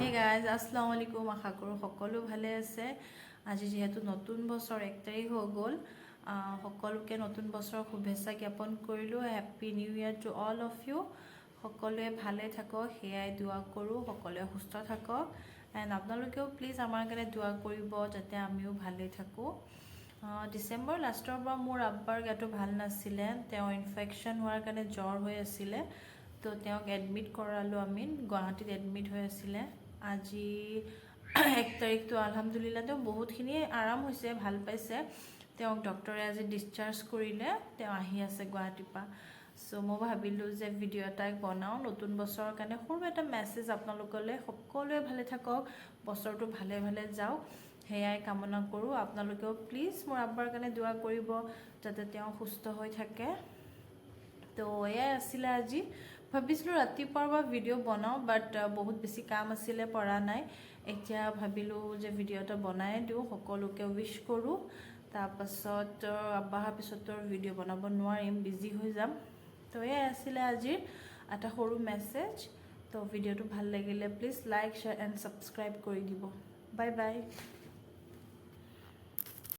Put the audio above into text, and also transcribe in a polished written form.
hey guys আসসালামু আলাইকুম আশা কৰোঁ সকলো ভালে আছে আজি যেহেতু নতুন বছৰ 1 তাৰিখ হৈ গ'ল সকলোকে নতুন বছৰৰ শুভেচ্ছা জ্ঞাপন কৰিলোঁ happy new year to all of you সকলোৱে ভালে থাকক হেয়াই দোয়া কৰোঁ সকলোৱে সুস্থ থাকক এণ্ড আপোনালোকেও প্লিজ আমাৰ কাৰণে দোয়া কৰিব যাতে আমিও ভালে থাকোঁ ডিসেম্বৰ লাষ্টৰ পৰা মোৰ আব্বাৰ গাটো ভাল নাছিলে তেওঁ ইনফেকশ্যন হোৱাৰ কাৰণে জ্বৰ হৈ আছিলে তো তেওঁক এডমিট কৰালোঁ আমি গুৱাহাটীত এডমিট হৈ আছিলে আজি 1 তাৰিখটো আলহামদুলিল্লাহ তেওঁ বহুতখিনি আৰাম হৈছে ভাল পাইছে তেওঁক ডক্টৰে আজি ডিসচাৰ্জ কৰিলে তেওঁ আহি আছে গুৱাহাটীৰ পৰা সো মই ভাবিলোঁ যে ভিডিঅ' এটা বনাওঁ নতুন বছৰৰ কাৰণে সৰু এটা মেছেজ আপোনালোকলৈ সকলোৱে ভালে থাকক বছৰটো ভালে ভালে যাওক হেয়াই কামনা কৰোঁ আপোনালোকেও প্লিজ মোৰ আব্বাৰ কাৰণে দোয়া কৰিব যাতে তেওঁ সুস্থ হৈ থাকে তো এয়াই আছিলে আজি ভাবিছিলোঁ ৰাতিপুৱাৰ পৰা ভিডিঅ' বনাওঁ বাট বহুত বেছি কাম আছিলে পৰা নাই এতিয়া ভাবিলোঁ যে ভিডিঅ' এটা বনাই দিওঁ সকলোকে উইশ কৰোঁ তাৰপাছত আব্বা অহাৰ পিছত ভিডিঅ' বনাব নোৱাৰিম বিজি হৈ যাম তো এয়াই আছিলে আজিৰ এটা সৰু মেছেজ তো ভিডিঅ'টো ভাল লাগিলে please like share and subscribe কৰি দিব বাই বাই